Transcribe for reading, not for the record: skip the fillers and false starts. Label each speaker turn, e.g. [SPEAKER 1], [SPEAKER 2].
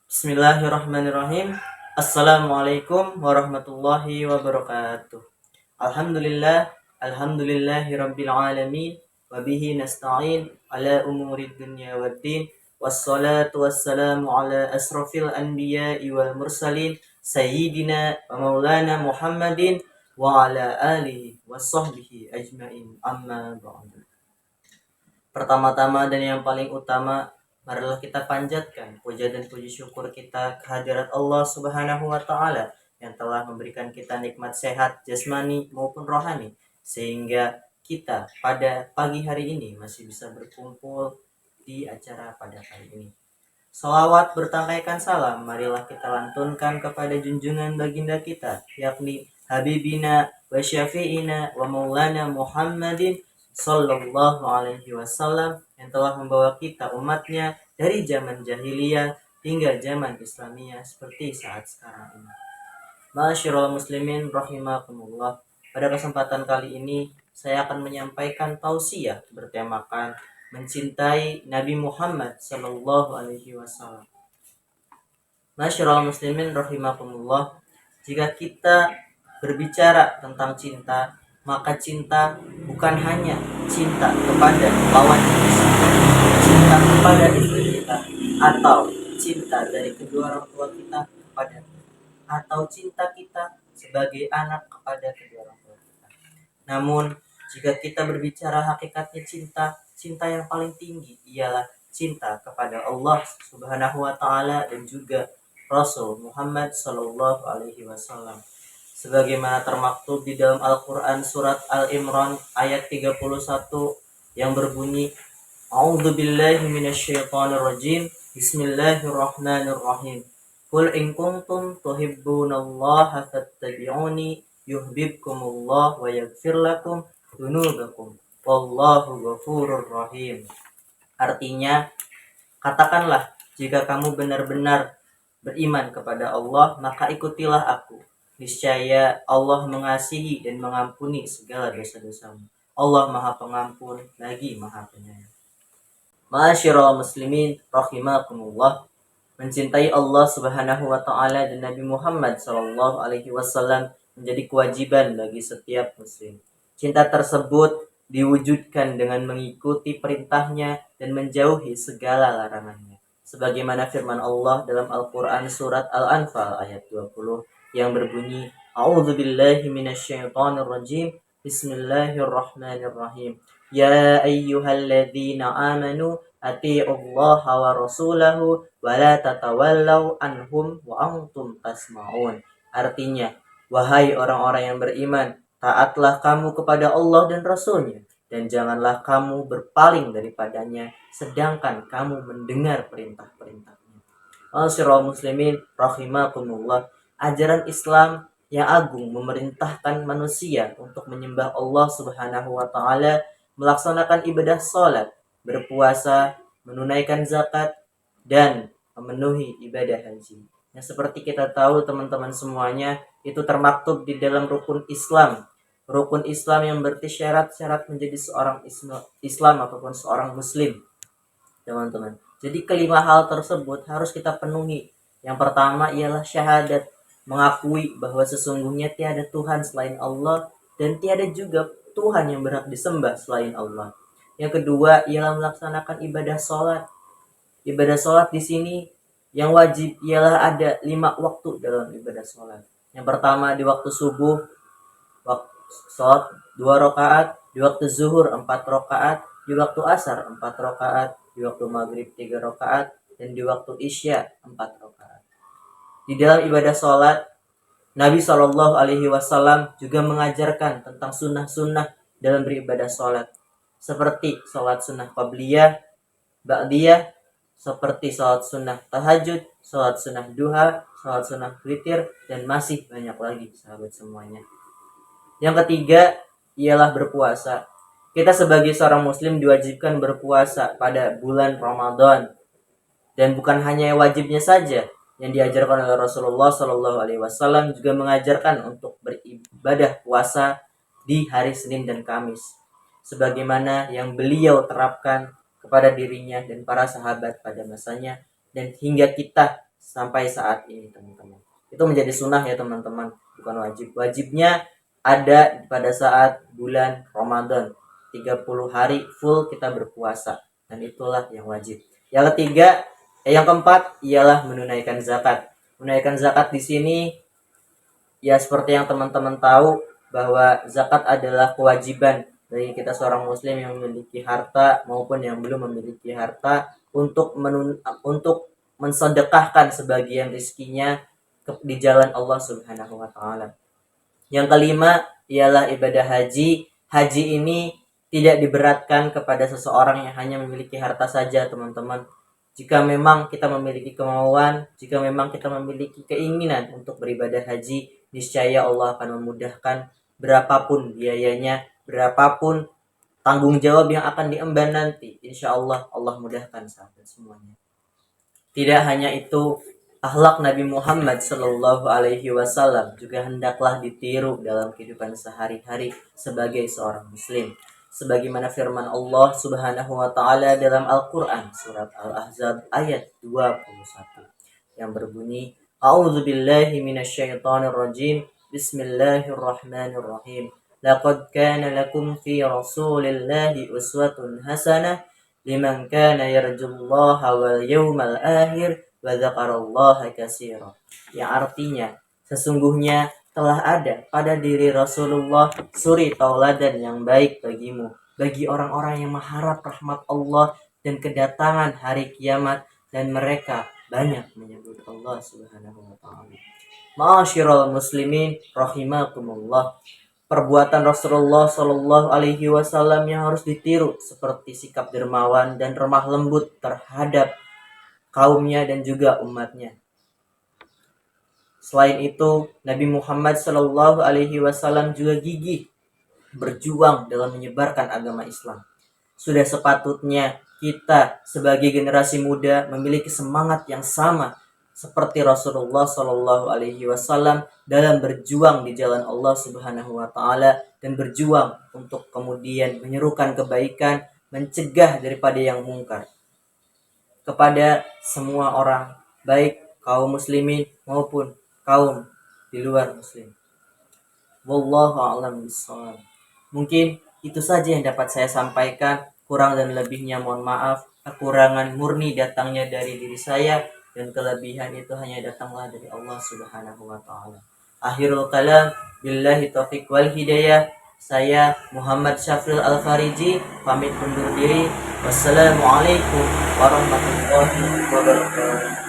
[SPEAKER 1] Bismillahirrahmanirrahim. Assalamualaikum warahmatullahi wabarakatuh. Alhamdulillah, alhamdulillahi rabbil alamin, wa bihi nasta'in ala umurid dunya waddin, wassalatu wassalamu ala asrafil anbiya'i wal mursalin, sayyidina wa maulana Muhammadin wa ala alihi wa sahbihi ajmain, amma ba'du. Pertama-tama dan yang paling utama, marilah kita panjatkan puja dan puji syukur kita kehadirat Allah Subhanahu wa taala yang telah memberikan kita nikmat sehat jasmani maupun rohani sehingga kita pada pagi hari ini masih bisa berkumpul di acara pada kali ini. Salawat bertangkaikan salam marilah kita lantunkan kepada junjungan baginda kita yakni Habibina wa Syafi'ina wa Maulana Muhammadin Sallallahu alaihi wasallam yang telah membawa kita umatnya dari zaman jahiliyah hingga zaman Islamiyah seperti saat sekarang ini. Ma'asyiral muslimin rahimakumullah. Pada kesempatan kali ini saya akan menyampaikan tausiah bertemakan mencintai Nabi Muhammad Sallallahu alaihi wasallam. Ma'asyiral muslimin rahimakumullah. Jika kita berbicara tentang cinta, maka cinta bukan hanya cinta kepada lawan jenis, cinta kepada istri kita, atau cinta dari kedua orang tua kita kepada kita, atau cinta kita sebagai anak kepada kedua orang tua kita. Namun, jika kita berbicara hakikatnya cinta, cinta yang paling tinggi ialah cinta kepada Allah Subhanahu wa taala dan juga Rasul Muhammad sallallahu alaihi wasallam. Sebagaimana termaktub di dalam Al-Qur'an surat Al-Imran ayat 31 yang berbunyi A'udzubillahi minasyaitonirrajim. Bismillahirrahmanirrahim. Qul in kuntum tuhibbunallaha fattabi'uni yuhibbukumullah wa yaghfir lakum dzunubakum wallahu ghafurur rahim. Artinya, katakanlah jika kamu benar-benar beriman kepada Allah, maka ikutilah aku. Niscaya Allah mengasihi dan mengampuni segala dosa-dosamu. Allah Maha Pengampun lagi Maha Penyayang. Ma'asyiral muslimin rahimakumullah. Mencintai Allah Subhanahu wa taala dan Nabi Muhammad sallallahu alaihi wasallam menjadi kewajiban bagi setiap muslim. Cinta tersebut diwujudkan dengan mengikuti perintahnya dan menjauhi segala larangannya. Sebagaimana firman Allah dalam Al-Qur'an surat Al-Anfal ayat 20 yang berbunyi A'udzubillahi minasyaitonirrajim. Bismillahirrahmanirrahim. Ya ayyuhalladzina amanu atii'ullaha wa rasulahu wa la tatawallaw anhum wa antum tasma'un. Artinya, wahai orang-orang yang beriman, taatlah kamu kepada Allah dan Rasulnya, dan janganlah kamu berpaling daripadanya sedangkan kamu mendengar perintah-perintahnya. Ma'asyiral muslimin rahimakumullah. Ajaran Islam yang agung memerintahkan manusia untuk menyembah Allah Subhanahu wa taala, melaksanakan ibadah salat, berpuasa, menunaikan zakat, dan memenuhi ibadah haji. Yang seperti kita tahu teman-teman semuanya, itu termaktub di dalam rukun Islam. Rukun Islam yang berarti syarat-syarat menjadi seorang Islam ataupun seorang Muslim. Teman-teman. Jadi kelima hal tersebut harus kita penuhi. Yang pertama ialah syahadat, mengakui bahwa sesungguhnya tiada Tuhan selain Allah dan tiada juga Tuhan yang berhak disembah selain Allah. Yang kedua ialah melaksanakan ibadah sholat. Ibadah sholat di sini yang wajib ialah ada 5 waktu dalam ibadah sholat. Yang pertama di waktu subuh, waktu sholat 2 rakaat, di waktu zuhur 4 rakaat, di waktu asar 4 rakaat, di waktu maghrib 3 rakaat, dan di waktu isya 4 rakaat. Di dalam ibadah sholat, Nabi Shallallahu Alaihi Wasallam juga mengajarkan tentang sunnah-sunnah dalam beribadah sholat, seperti sholat sunnah qabliyah, ba'diyah, seperti sholat sunnah tahajud, sholat sunnah duha, sholat sunnah witir, dan masih banyak lagi sahabat semuanya. Yang ketiga ialah berpuasa. Kita sebagai seorang muslim diwajibkan berpuasa pada bulan Ramadan, dan bukan hanya wajibnya saja yang diajarkan oleh Rasulullah Shallallahu Alaihi Wasallam, juga mengajarkan untuk beribadah puasa di hari Senin dan Kamis, sebagaimana yang beliau terapkan kepada dirinya dan para sahabat pada masanya, dan hingga kita sampai saat ini teman-teman. Itu menjadi sunnah ya teman-teman, bukan wajib. Wajibnya ada pada saat bulan Ramadan, 30 hari full kita berpuasa, dan itulah yang wajib. Yang ketiga, yang keempat ialah menunaikan zakat. Menunaikan zakat di sini ya seperti yang teman-teman tahu bahwa zakat adalah kewajiban bagi kita seorang muslim yang memiliki harta maupun yang belum memiliki harta untuk mensedekahkan sebagian rizkinya di jalan Allah Subhanahu wa taala. Yang kelima ialah ibadah haji. Haji ini tidak diberatkan kepada seseorang yang hanya memiliki harta saja, teman-teman. Jika memang kita memiliki kemauan, jika memang kita memiliki keinginan untuk beribadah haji, niscaya Allah akan memudahkan berapapun biayanya, berapapun tanggung jawab yang akan diemban nanti. Insya Allah, Allah mudahkan sahabat semuanya. Tidak hanya itu, akhlak Nabi Muhammad Shallallahu Alaihi Wasallam juga hendaklah ditiru dalam kehidupan sehari-hari sebagai seorang muslim. Sebagaimana firman Allah Subhanahu wa taala dalam Al-Qur'an surat Al-Ahzab ayat 21 yang berbunyi, A'udzubillahi minasyaitonirrajim. Bismillahirrahmanirrahim. Laqad kana lakum fi Rasulillahi uswatun hasanah liman kana yarjullaha wal yawmal akhir wa dzakarallaha katsira. Yang artinya, sesungguhnya telah ada pada diri Rasulullah suri tauladan yang baik bagimu, bagi orang-orang yang mengharap rahmat Allah dan kedatangan hari kiamat, dan mereka banyak menyebut Allah Subhanahu wa taala. Ma'asyiral muslimin rahimakumullah. Perbuatan Rasulullah Shallallahu Alaihi Wasallam yang harus ditiru seperti sikap dermawan dan remah lembut terhadap kaumnya dan juga umatnya. Selain itu, Nabi Muhammad Shallallahu Alaihi Wasallam juga gigih berjuang dalam menyebarkan agama Islam. Sudah sepatutnya kita sebagai generasi muda memiliki semangat yang sama seperti Rasulullah Shallallahu Alaihi Wasallam dalam berjuang di jalan Allah Subhanahu Wa Taala dan berjuang untuk kemudian menyerukan kebaikan, mencegah daripada yang mungkar kepada semua orang, baik kaum muslimin maupun kaum di luar muslim. Wallahu a'lam bishawab. Mungkin itu saja yang dapat saya sampaikan. Kurang dan lebihnya mohon maaf. Kekurangan murni datangnya dari diri saya, dan kelebihan itu hanya datanglah dari Allah Subhanahu wa taala. Akhirul kalam, billahi taufiq wal hidayah. Saya Muhammad Syafril Al-Fariji pamit undur diri. Wassalamualaikum warahmatullahi wabarakatuh.